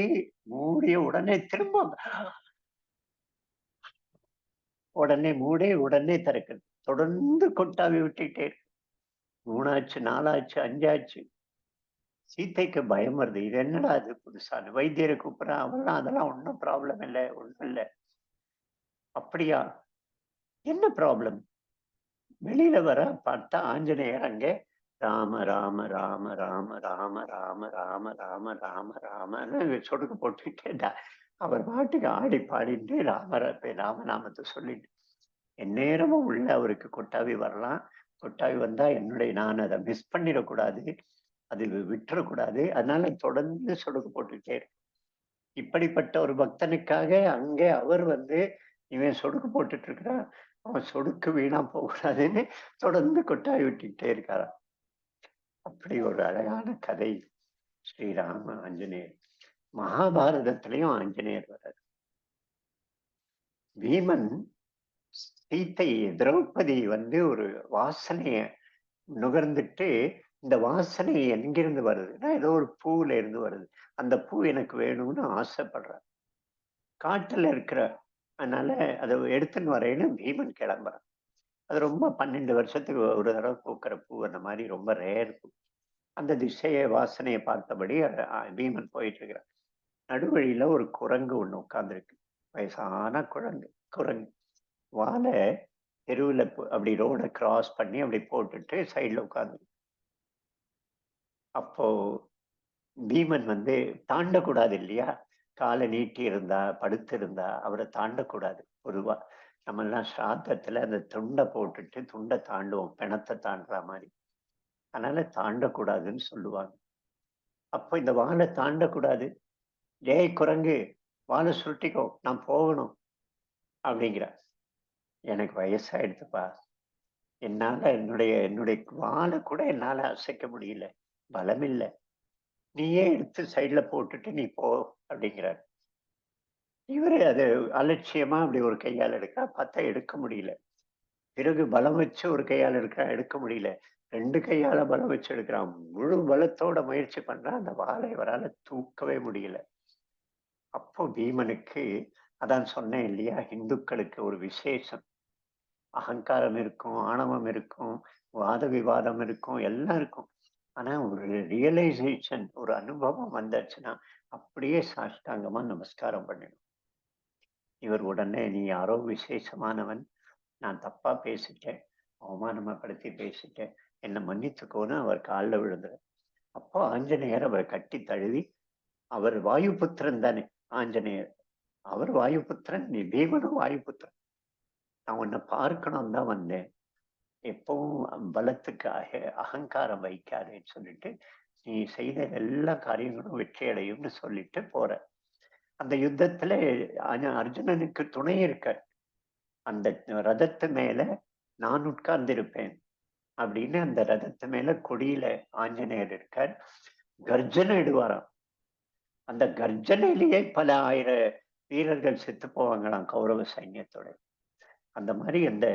A: மூடிய உடனே திரும்ப உடனே மூடி, உடனே திறக்குது. தொடர்ந்து கொட்டாவி விட்டுட்டே இருக்கு. 3 ஆச்சு, 4 ஆச்சு, 5 ஆச்சு. சீதைக்கு பயம் வருது. இது என்னடா இது புதுசான்னு. வைத்தியரை கூப்பிடுறான். அவர்லாம் அதெல்லாம் ஒண்ணும் ப்ராப்ளம் இல்ல, ஒண்ணும் இல்ல. அப்படியா? என்ன ப்ராப்ளம்? வெளியில வர பார்த்தா ஆஞ்சநேயர் அங்கே ராம ராம ராம ராம ராம ராம ராம ராம ராம ராமன்னு சொடுக்கு போட்டுக்கிட்டே அவர் பாட்டுக்கு ஆடி பாடிட்டு ராமநாமத்தை சொல்லிட்டு, எந்நேரமும் உள்ள அவருக்கு கொட்டாவி வரலாம். கொட்டாவி வந்தா நான் அதை மிஸ் பண்ணிடக்கூடாது, அது விட்டுறக்கூடாது. அதனால தொடர்ந்து சொடுக்கு போட்டுக்கிட்டே இருக்கு. இப்படிப்பட்ட ஒரு பக்தனுக்காக அங்கே அவர் வந்து, இவன் சொடுக்கு போட்டுட்டு இருக்கிறான், அவன் சொடுக்கு வீணா போகக்கூடாதுன்னு தொடர்ந்து கொட்டாவி விட்டுக்கிட்டே இருக்காராம். அப்படி ஒரு அழகான கதை ஸ்ரீராம ஆஞ்சநேயர். மகாபாரதத்திலையும் ஆஞ்சநேயர் வர்றார். பீமன் சீத்தை, திரௌபதி வந்து ஒரு வாசனைய நுகர்ந்துட்டு, இந்த வாசனை எங்கிருந்து வருதுன்னா ஏதோ ஒரு பூவுல இருந்து வருது, அந்த பூ எனக்கு வேணும்னு ஆசைப்படுறார். காட்டுல இருக்கிற, அதனால அதை எடுத்துன்னு வரேன்னு பீமன் கிளம்புறான். அது ரொம்ப 12 வருஷத்துக்கு ஒரு தடவை பூக்கிற பூ, அந்த மாதிரி ரொம்ப ரேர் பூ. அந்த திசையை வாசனையை பார்த்தபடி பீமன் போயிட்டு இருக்கிறான். நடுவழியில ஒரு குரங்கு ஒண்ணு உட்கார்ந்துருக்கு. வயசான குரங்கு வாழ தெருவுல அப்படி ரோட கிராஸ் பண்ணி அப்படி போட்டுட்டு சைட்ல உட்கார்ந்து. அப்போ பீமன் வந்து தாண்டக்கூடாது இல்லையா? காலை நீட்டி இருந்தா, படுத்து இருந்தா அவரை தாண்டக்கூடாது. பொதுவா நம்ம எல்லாம் ஸ்ராத்தத்துல அந்த துண்டை போட்டுட்டு துண்டை தாண்டுவோம், பிணத்தை தாண்டுற மாதிரி. அதனால தாண்டக்கூடாதுன்னு சொல்லுவாங்க. அப்போ இந்த வாழை தாண்டக்கூடாது. ஏய் குரங்கு, வாழை சுருட்டிக்கோ, நான் போகணும் அப்படிங்கிற. எனக்கு வயசாயிடுச்சுப்பா, என்னால என்னுடைய என்னுடைய வாழை கூட என்னால அசைக்க முடியல, பலம் இல்லை, நீயே எடுத்து சைட்ல போட்டுட்டு நீ போ அப்படிங்கிறார். இவரு அது அலட்சியமா அப்படி ஒரு கையால் எடுக்கா, பார்த்தா எடுக்க முடியல. பிறகு பலம் வச்சு ஒரு கையால் எடுக்க முடியல. 2 கையால பலம் வச்சு எடுக்கிறான். முழு பலத்தோட முயற்சி பண்றான். அந்த வாளை இவரால தூக்கவே முடியல. அப்போ பீமனுக்கு, அதான் சொன்னேன் இல்லையா, இந்துக்களுக்கு ஒரு விசேஷம். அகங்காரம் இருக்கும், ஆணவம் இருக்கும், வாத விவாதம் இருக்கும், எல்லாம் இருக்கும். ஆனா ஒரு ரியலைசேஷன், ஒரு அனுபவம் வந்துச்சுன்னா அப்படியே சாஷ்டாங்கமா நமஸ்காரம் பண்ணிடும். இவர் உடனே, நீ யாரோ விசேஷமானவன், நான் தப்பா பேசிட்டேன், அவமானப்படுத்தி பேசிட்டேன், என்னை மன்னித்துக்கோன்னு அவர் காலில் விழுந்தார். அப்போ ஆஞ்சநேயர் அவரை கட்டி தழுவி அவர் வாயுபுத்திரன் தானே ஆஞ்சநேயர். அவர் வாயுபுத்திரன், நீ பீமனும் வாயுபுத்திரன். நான் உன்னை பார்க்கணும் தான் வந்தேன். எப்பவும் பலத்துக்காக அகங்காரம் வைக்காதேன்னு சொல்லிட்டு, நீ செய்த எல்லா காரியங்களும் வெற்றி அடையும்னு சொல்லிட்டு போற. அந்த யுத்தத்துல அர்ஜுனனுக்கு துணை இருக்க. அந்த ரதத்து மேல நான் உட்கார்ந்திருப்பேன் அப்படின்னு அந்த ரதத்து மேல கொடியில ஆஞ்சநேயர் இருக்கார். கர்ஜனை இடுவாராம். அந்த கர்ஜனையிலேயே பல ஆயிரம் வீரர்கள் செத்து போவாங்களாம் கௌரவ சைன்யத்தோட. அந்த மாதிரி அந்த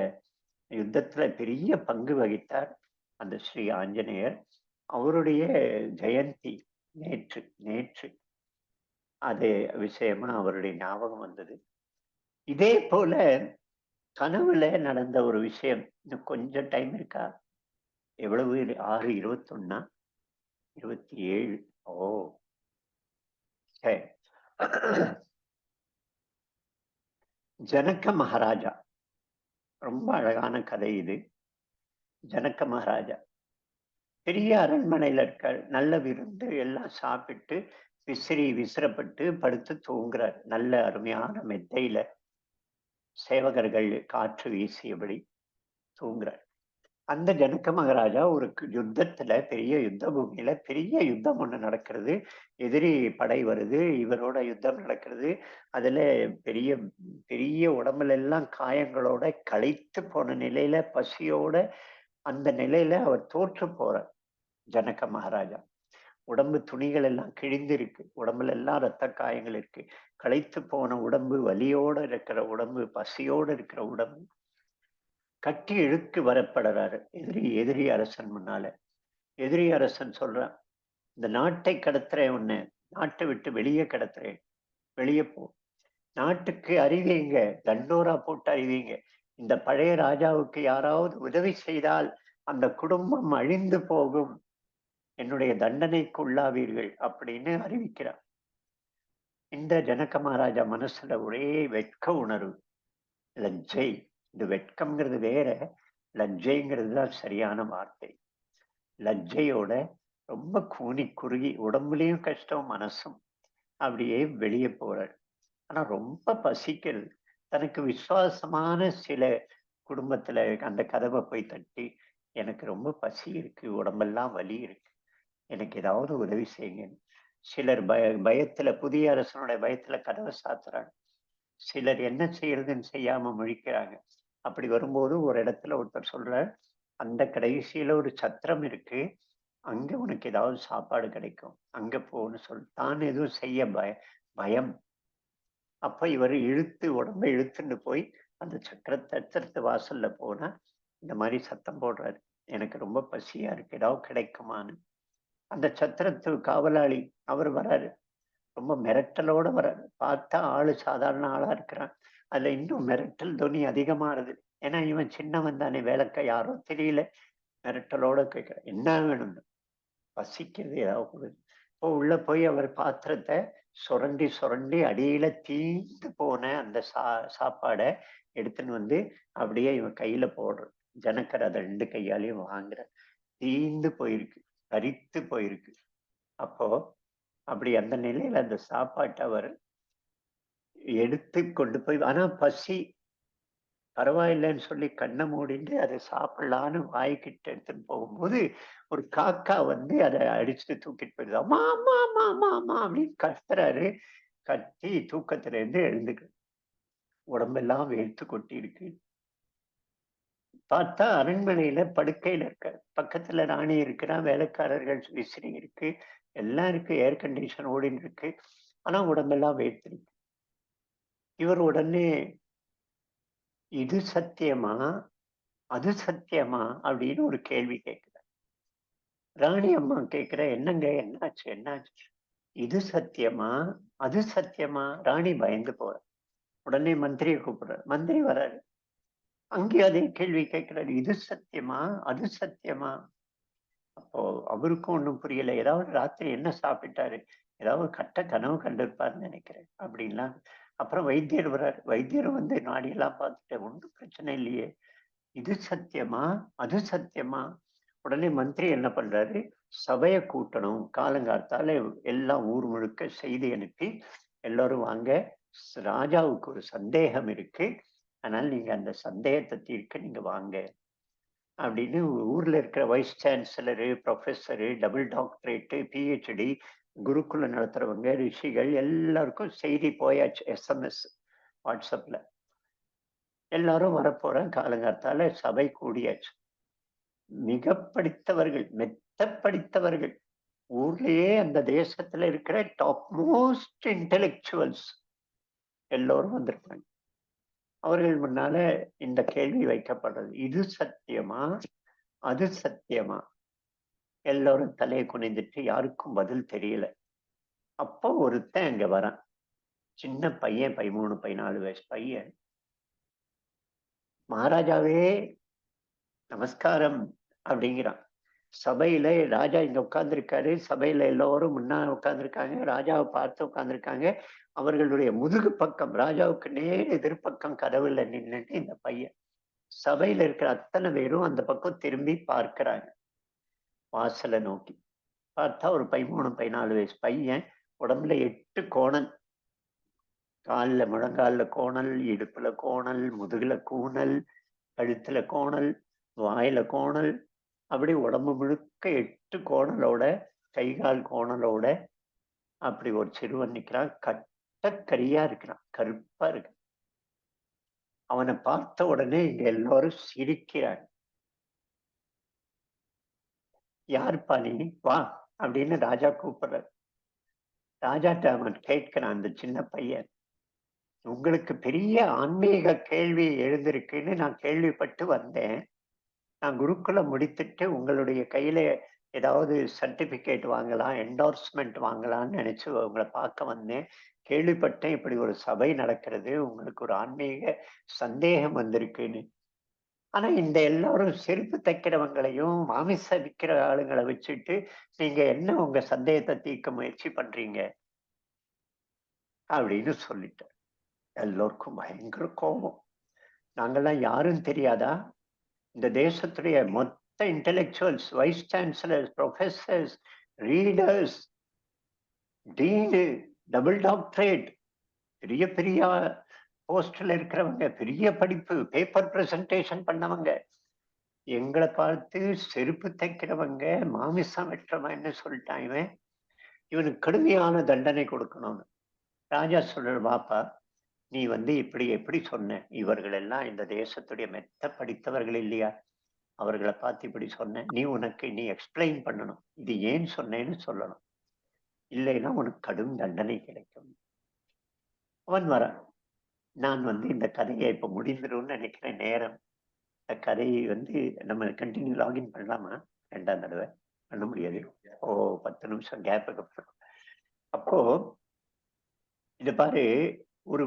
A: யுத்தத்துல பெரிய பங்கு வகித்தார் அந்த ஸ்ரீ ஆஞ்சநேயர். அவருடைய ஜெயந்தி நேற்று நேற்று அது விஷயமா அவருடைய ஞாபகம் வந்தது. இதே போல கனவுல நடந்த ஒரு விஷயம். இன்னும் கொஞ்சம் டைம் இருக்கா? எவ்வளவு? 6:21 27. ஓ சரி. ஜனக மகாராஜா, ரொம்ப அழகான கதை இது. ஜனக மகாராஜா பெரிய அரண்மனையில இருக்கார். நல்ல விருந்து எல்லாம் சாப்பிட்டு விசிறப்பட்டு படுத்து தூங்குறார். நல்ல அருமையான மெத்தையில சேவகர்கள் காற்று வீசியபடி தூங்குறார். அந்த ஜனக மகாராஜா ஒரு யுத்தத்துல, பெரிய யுத்த பூமியில பெரிய யுத்தம் ஒண்ணு நடக்கிறது. எதிரி படை வருது, இவரோட யுத்தம் நடக்கிறது. அதுல பெரிய பெரிய உடம்புல எல்லாம் காயங்களோட, களைத்து போன நிலையில, பசியோட அந்த நிலையில அவர் தோற்று போறார். ஜனக மகாராஜா உடம்பு துணிகள் எல்லாம் கிழிந்திருக்கு, உடம்புல எல்லாம் ரத்த காயங்கள் இருக்கு, களைத்து போன உடம்பு, வலியோட இருக்கிற உடம்பு, பசியோட இருக்கிற உடம்பு. கட்டி இழுத்து வரப்படுறாரு எதிரி அரசன் முன்னால. எதிரி அரசன் சொல்றான், இந்த நாட்டை கடத்துறேன், உன்னை நாட்டை விட்டு வெளியே கடத்துறேன், வெளியே போ, நாட்டுக்கு அறிவிங்க, தண்டோரா போட்டு அறிவிங்க, இந்த பழைய ராஜாவுக்கு யாராவது உதவி செய்தால் அந்த குடும்பம் அழிந்து போகும், என்னுடைய தண்டனைக்கு உள்ளாவீர்கள் அப்படின்னு அறிவிக்கிறார். இந்த ஜனக மகாராஜா மனசுல ஒரே வெட்க உணர்வு, லஜ்ஜை. இந்த வெட்கம்ங்கிறது வேற, லஜ்ஜைங்கிறது தான் சரியான வார்த்தை. லஜ்ஜையோட ரொம்ப கூனி குறுகி, உடம்புலயும் கஷ்டம், மனசும் அப்படியே வெளியே போறார். ஆனா ரொம்ப பசிக்கிறது. தனக்கு விசுவாசமான சில குடும்பத்துல அந்த கதவை போய் தட்டி, எனக்கு ரொம்ப பசி இருக்கு, உடம்பெல்லாம் வலி இருக்கு, எனக்கு ஏதாவது உதவி செய்யுங்க. சிலர் பயத்துல, புதிய அரசனுடைய பயத்துல கதவை சாத்துறாங்க. சிலர் என்ன செய்யறதுன்னு செய்யாம முழிக்கிறாங்க. அப்படி வரும்போது ஒரு இடத்துல ஒருத்தர் சொல்றார், அந்த கடைசியில ஒரு சத்திரம் இருக்கு, அங்க உனக்கு ஏதாவது சாப்பாடு கிடைக்கும், அங்க போன்னு தான் எதுவும் செய்ய பயம். அப்ப இவர் உடம்பை இழுத்துட்டு போய் அந்த சத்திரத்து வாசல்ல போனா இந்த மாதிரி சத்தம் போடுறாரு, எனக்கு ரொம்ப பசியா இருக்கு, ஏதாவது கிடைக்குமான்னு. அந்த சத்திரத்து காவலாளி அவர் வராரு, ரொம்ப மிரட்டலோட வராரு. பார்த்தா ஆளு சாதாரண ஆளா இருக்கிறான். அதுல இன்னும் மிரட்டல் துணி அதிகமாறுது. ஏன்னா இவன் சின்னவன் தானே, வேலைக்க யாரோ தெரியல. மிரட்டலோட கேட்கிறான், என்ன வேணும்னு. பசிக்கிறது, ஏதாவது கொடுங்க. இப்போ உள்ள போய் அவர் பாத்திரத்தை சுரண்டி சுரண்டி அடியில தீந்து போன அந்த சாப்பாடை எடுத்துன்னு வந்து அப்படியே இவன் கையில போடுறான். ஜனக்கர் அதை 2 கையாலையும் வாங்குற. தீந்து போயிருக்கு, கரித்து போயிருக்கு. அப்போ அப்படி அந்த நிலையில அந்த சாப்பாட்டை அவர் எடுத்து கொண்டு போய், ஆனா பசி பரவாயில்லைன்னு சொல்லி கண்ணை மூடிட்டு அதை சாப்பிடலான்னு வாய்க்கிட்ட எடுத்துன்னு போகும்போது ஒரு காக்கா வந்து அதை அடிச்சுட்டு தூக்கிட்டு போயிடுது. அம்மா அம்மா அம்மா அம்மா அம்மா அப்படின்னு கத்துறாரு. கத்தி தூக்கத்துல இருந்து எழுந்துக்கு, உடம்பெல்லாம் வேர்த்து கொட்டி இருக்கு. பார்த்தா அரண்மனையில படுக்கையில இருக்க, பக்கத்துல ராணி இருக்கிறா, வேலைக்காரர்கள் விசிறி இருக்கு, எல்லாம் இருக்கு, ஏர் கண்டிஷன் ஓடின்னு இருக்கு. ஆனா உடம்பெல்லாம் வேர்த்திருக்கு. இவர் உடனே, இது சத்தியமா, அது சத்தியமா அப்படின்னு ஒரு கேள்வி கேட்கிறார். ராணி அம்மா கேட்கிற, என்னங்க என்னாச்சு என்னாச்சு, இது சத்தியமா, அது சத்தியமா? ராணி பயந்து போற. உடனே மந்திரியை கூப்பிடுறாரு. மந்திரி வர்றாரு. அங்கே அதே கேள்வி கேட்கிறாரு, இது சத்தியமா, அது சத்தியமா? அப்போ அவருக்கும் ஒண்ணும் புரியல. ஏதாவது ராத்திரி என்ன சாப்பிட்டாரு, ஏதாவது கனவு கண்டிருப்பாருன்னு நினைக்கிறேன் அப்படின்லாம். அப்புறம் வைத்தியர் வர்றாரு. வைத்தியர் வந்து நாடியெல்லாம் பார்த்துட்டு, ஒன்றும் பிரச்சனை இல்லையே, இது சத்தியமா, அது சத்தியமா? உடனே மந்திரி என்ன பண்றாரு, சபையை கூட்டணும், காலங்காத்தால எல்லாம் ஊர் முழுக்க செய்தி அனுப்பி எல்லாரும் வாங்க, ராஜாவுக்கு ஒரு சந்தேகம் இருக்கு, அதனால நீங்க அந்த சந்தேகத்தை தீர்க்க நீங்க வாங்க அப்படின்னு ஊர்ல இருக்கிற vice chancellor, professor, double doctorate, PhD, குருகுல நடத்துறவங்க, ரிஷிகள் எல்லாருக்கும் செய்தி போயாச்சு. எஸ்எம்எஸ், வாட்ஸ்அப்ல. எல்லாரும் வரப்போறேன், காலங்காத்தால சபை கூடியாச்சு. மிக படித்தவர்கள், மெத்த படித்தவர்கள், ஊர்லயே அந்த தேசத்துல இருக்கிற டாப் மோஸ்ட் இன்டெலெக்சுவல்ஸ் எல்லோரும் வந்திருப்பாங்க. அவர்கள் முன்னால இந்த கேள்வி வைக்கப்படுறது, இது சத்தியமா, அது சத்தியமா? எல்லாரும் தலையை குனிந்துட்டு யாருக்கும் பதில் தெரியல. அப்போ ஒருத்தன் அங்க வரான், சின்ன பையன், 13, 14 வயசு பையன். மகாராஜாவே நமஸ்காரம் அப்படிங்கிறான். சபையில ராஜா இங்க உட்கார்ந்துருக்காரு, சபையில எல்லோரும் முன்னாடி உட்கார்ந்துருக்காங்க, ராஜாவை பார்த்து உட்கார்ந்துருக்காங்க. அவர்களுடைய முதுகு பக்கம், ராஜாவுக்கு நேர் எதிர்ப்பக்கம் கதவுல நின்னுட்டு இந்த பையன், சபையில இருக்கிற அத்தனை பேரும் அந்த பக்கம் திரும்பி பார்க்கிறாங்க, வாசலை நோக்கி. பார்த்தா ஒரு 13, 14 வயசு பையன், உடம்புல 8 கோணல், கால்ல முழங்கால்ல கோணல், இடுப்புல கோணல், முதுகுல கூணல், கழுத்துல கோணல், வாயில கோணல், அப்படி உடம்பு முழுக்க 8 கோணலோட, கை கால் கோணலோட அப்படி ஒரு சிறுவன் நிக்கிறான். கட்டக்கரியா இருக்கிறான், கருப்பா இருக்கு. அவனை பார்த்த உடனே இங்க எல்லாரும் சிரிக்கிறாங்க. யாருப்பா நீ, வா அப்படின்னு ராஜா கூப்பிடுறாரு. ராஜாட்ட அவன் கேட்கிறான், அந்த சின்ன பையன், உங்களுக்கு பெரிய ஆன்மீக கேள்வி எழுந்திருக்குன்னு நான் கேள்விப்பட்டு வந்தேன். நான் குருக்குலம் முடித்துட்டு உங்களுடைய கையில ஏதாவது சர்டிபிகேட் வாங்கலாம், என்டோர்ஸ்மெண்ட் வாங்கலாம்னு நினைச்சு உங்களை பார்க்க வந்தேன். கேள்விப்பட்டேன் இப்படி ஒரு சபை நடக்கிறது, உங்களுக்கு ஒரு ஆன்மீக சந்தேகம் வந்திருக்குன்னு. ஆனா இந்த எல்லாரும் செருப்பு தைக்கிறவங்களையும் மாமிச விற்கிற ஆளுங்களை வச்சுட்டு நீங்க என்ன உங்க சந்தேகத்தை தீர்க்க முயற்சி பண்றீங்க அப்படின்னு சொல்லிட்டேன். எல்லோருக்கும் பயங்கர கோபம். நாங்கெல்லாம் யாரும் தெரியாதா? இந்த தேசத்துடைய மொத்த intellectuals, vice chancellors, professors, readers, dean, double doctorate, பெரிய பெரிய போஸ்ட்ல இருக்கிறவங்க, பெரிய படிப்பு, பேப்பர் பிரசன்டேஷன் பண்ணவங்க, எங்களை பார்த்து செருப்பு தைக்கிறவங்க, மாமிசம் வெட்டுறவன்னு சொல்லிட்டான் இவன். இவனுக்கு கடுமையான தண்டனை கொடுக்கணும்னு. ராஜா சொல்ற, பாப்பா நீ இப்படி எப்படி சொன்ன? இவர்கள் எல்லாம் இந்த தேசத்துடைய மெத்த படித்தவர்கள் இல்லையா? அவர்களை பார்த்து இப்படி சொன்ன, நீ எக்ஸ்பிளைன் பண்ணணும், இது ஏன் சொன்னேன்னு சொல்லணும், இல்லைன்னா உனக்கு கடும் தண்டனை கிடைக்கும். அவன் வரான். நான் இந்த கதையை இப்ப முடிந்துரும்னு நினைக்கிறேன். நேரம், இந்த கதையை நம்ம கண்டினியூ லாகின் பண்ணலாமா? 2ஆம் தடவை பண்ண முடியாது. 10 நிமிஷம் கேப்புக்கு அப்புறம். அப்போ இது பாரு, ஒரு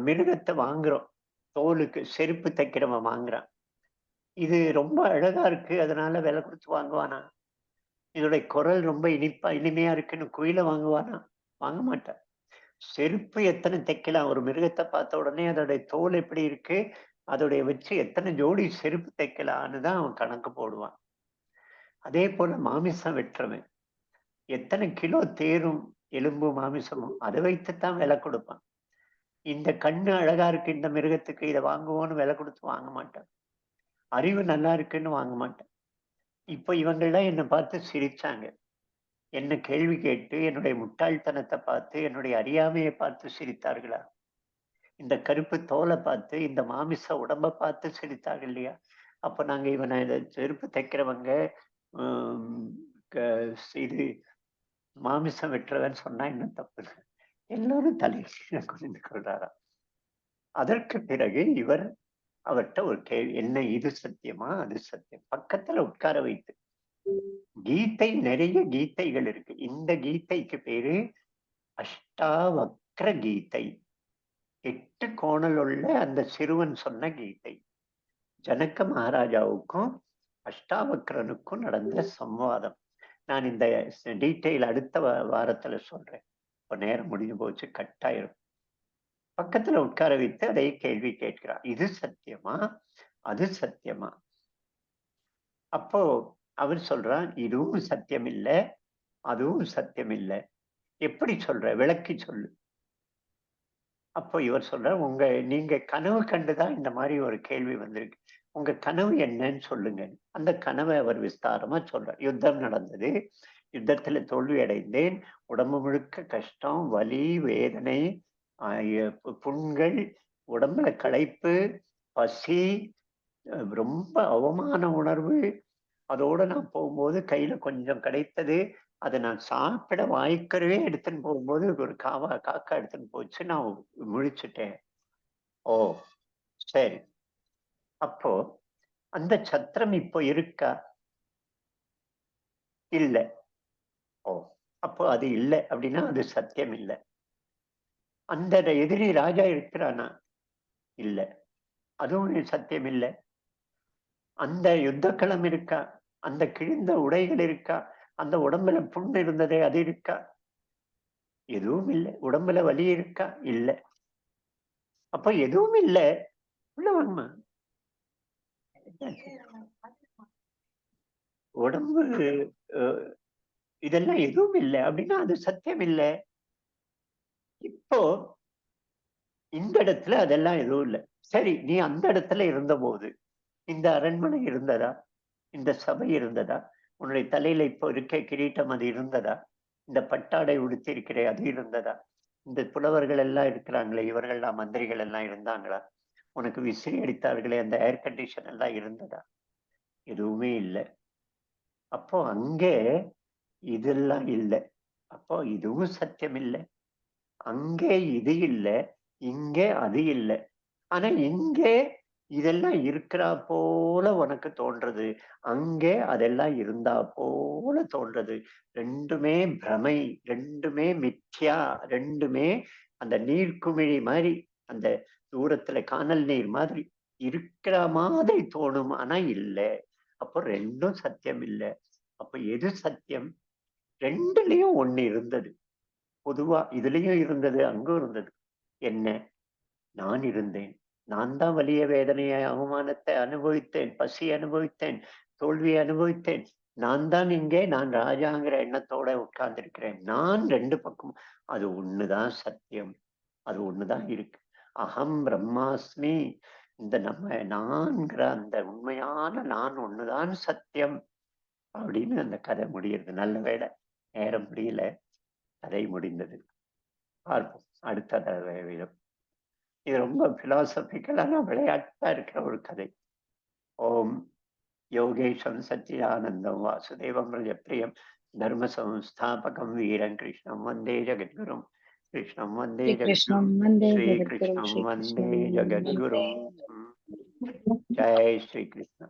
A: மிருகத்தை வாங்குறோம், தோலுக்கு செருப்பு தைக்கிறவன் வாங்குறான். இது ரொம்ப அழகா இருக்கு, அதனால விலை கொடுத்து வாங்குவானா? இதோடைய குரல் ரொம்ப இனிமையா இருக்குன்னு குயில வாங்குவானா? வாங்க மாட்டான். செருப்பு எத்தனை தைக்கலாம்? ஒரு மிருகத்தை பார்த்த உடனே அதோடைய தோல் எப்படி இருக்கு, அதோடைய வச்சு எத்தனை ஜோடி செருப்பு தைக்கலான்னு தான் அவன் கணக்கு போடுவான். அதே போல மாமிசம் வெட்டுறவன் எத்தனை கிலோ தேரும் எலும்பு மாமிசமும் அதை வைத்துத்தான் விலை கொடுப்பான். இந்த கண்ணு அழகா இருக்கு இந்த மிருகத்துக்கு, இதை வாங்குவோன்னு விலை கொடுத்து வாங்க மாட்டான். அறிவு நல்லா இருக்குன்னு வாங்க மாட்டான். இப்ப இவங்கெல்லாம் என்னை பார்த்து சிரிச்சாங்க. என்ன கேள்வி கேட்டு என்னுடைய முட்டாள்தனத்தை பார்த்து, என்னுடைய அறியாமையை பார்த்து சிரித்தார்களா? இந்த கருப்பு தோலை பார்த்து, இந்த மாமிச உடம்பை பார்த்து சிரித்தார்கள் இல்லையா? அப்ப நாங்க இவனை செருப்பு தைக்கிறவங்க, இது மாமிசம் வெட்டுறவன் சொன்னா என்ன தப்பு? எல்லாரும் தலையில குனிந்து கொள்றாராம். அதற்கு பிறகு இவர் அவர்கிட்ட ஒரு கேள்வி, என்ன இது சத்தியமா, அது சத்தியம்? பக்கத்துல உட்கார வைத்து, கீதை, நிறைய கீதைகள் இருக்கு. இந்த கீதைக்கு பேரு அஷ்டாவக்ர கீதை. 8 கோணல் உள்ள அந்த சிறுவன் சொன்ன கீதை. ஜனக மகாராஜாவுக்கும் அஷ்டாவக்ரனுக்கும் நடந்த சம்வாதம். நான் இந்த டீட்டெயில் அடுத்த வாரத்துல சொல்றேன். இப்ப நேரம் முடிஞ்சு போச்சு, கட்டாயிரும். பக்கத்துல உட்கார வைத்து அதை கேள்வி கேட்கிறான், இது சத்தியமா, அது சத்தியமா? அப்போ அவர் சொல்றான், இதுவும் சத்தியம் இல்ல, அதுவும் சத்தியம் இல்ல. எப்படி சொல்ற? விளக்கி சொல்லு. அப்போ இவர் சொல்றார், நீங்க கனவு கண்டுதான் இந்த மாதிரி ஒரு கேள்வி வந்திருக்கு. உங்க கனவு என்னன்னு சொல்லுங்க. அந்த கனவை அவர் விஸ்தாரமா சொல்றார். யுத்தம் நடந்தது. யுத்தத்துல தோல்வி அடைந்தேன். உடம்பு முழுக்க கஷ்டம், வலி, வேதனை, புண்கள், உடம்புல களைப்பு, பசி, ரொம்ப அவமான உணர்வு. அதோட நான் போகும்போது கையில கொஞ்சம் கிடைத்தது. அதை நான் சாப்பிட வாய்க்கவே எடுத்துன்னு போகும்போது ஒரு காக்கா எடுத்துன்னு போச்சு. நான் முழிச்சுட்டேன். ஓ, சரி. அப்போ அந்த சத்திரம் இப்போ இருக்கா? இல்ல. ஓ, அப்போ அது இல்ல அப்படின்னா அது சத்தியம் இல்ல. அந்த எதிரி ராஜா இருக்கிறானா? இல்ல. அதுவும் சத்தியம் இல்ல. அந்த யுத்த களம் இருக்கா? அந்த கிழிந்த உடைகள் இருக்கா? அந்த உடம்புல புண் இருந்ததே அது இருக்கா? எதுவும் இல்ல. உடம்புல வலி இருக்கா? இல்ல. அப்ப எதுவும் இல்ல. உள்ள வாங்கம்மா. உடம்பு அ இதெல்லாம் எதுவும் இல்ல அப்படின்னா அது சத்தியம் இல்ல. இப்போ இந்த இடத்துல அதெல்லாம் எதுவும் இல்ல. சரி, நீ அந்த இடத்துல இருந்தபோது, இந்த அரண்மனை இருந்ததா? இந்த சபை இருந்ததா? உன்னுடைய தலையில இப்போ இருக்க கிரீட்டம் அது இருந்ததா? இந்த பட்டாடை உடுத்தியிருக்கிறே அது இருந்ததா? இந்த புலவர்கள் எல்லாம் இருக்கிறாங்களே, இவர்கள்லாம் மந்திரிகள் எல்லாம் இருந்தாங்களா? உனக்கு விசிறி அடித்தார்களே, அந்த ஏர் கண்டிஷன் எல்லாம் இருந்ததா? எதுவுமே இல்ல. அப்போ அங்கே இதெல்லாம் இல்ல. அப்போ இதுவும் சத்தியம் இல்ல. அங்கே இது இல்ல, இங்கே அது இல்ல. ஆனா இங்கே இதெல்லாம் இருக்கிறா போல உனக்கு தோன்றது. அங்கே அதெல்லாம் இருந்தா போல தோன்றது. 2மே பிரமை, 2மே மித்யா, 2மே அந்த நீர்க்குமிழி மாதிரி, அந்த தூரத்துல கானல் நீர் மாதிரி இருக்கிற மாதிரி தோணும். ஆனா இல்ல. அப்போ 2ம் சத்தியம் இல்ல. அப்ப எது சத்தியம்? 2லயும் ஒண்ணு இருந்தது. பொதுவா இதுலயும் இருந்தது, அங்கும் இருந்தது. என்ன? நான் இருந்தேன். நான் தான் வலிய, வேதனையை, அவமானத்தை அனுபவித்தேன், பசி அனுபவித்தேன், தோல்வியை அனுபவித்தேன். நான் ராஜாங்கிற எண்ணத்தோட உட்கார்ந்திருக்கிறேன். நான் 2 பக்கமும். அது ஒண்ணுதான் சத்தியம். அது ஒண்ணுதான் இருக்கு. அகம் பிரம்மாஸ்மி. இந்த நான்கிற அந்த உண்மையான நான் ஒண்ணுதான் சத்தியம் அப்படின்னு அந்த கதை முடியுது. நல்ல வேளை நேரம் முடியல. கதை முடிந்தது. பார்ப்போம் அடுத்த தடவை. இது ரொம்ப பிலாசபிக்கலான விளையாட்டா இருக்கிற ஒரு கதை. ஓம் யோகேஷம் சச்சிதானந்தம் வாசுதேவம் ரஜப்ரியம் தர்ம சம்ஸ்தாபகம் வீரம் கிருஷ்ணம் வந்தே ஜெகத்குரும். கிருஷ்ணம் வந்தே
B: Shri
A: ஜெகத்குரும்.
B: Krishnam Vande
A: Sri
B: Jagadguru
A: கிருஷ்ணம்
B: Shri
A: வந்தே
B: Krishnam Vande
A: ஜெகத்குரும். ஜெய் ஸ்ரீ கிருஷ்ண.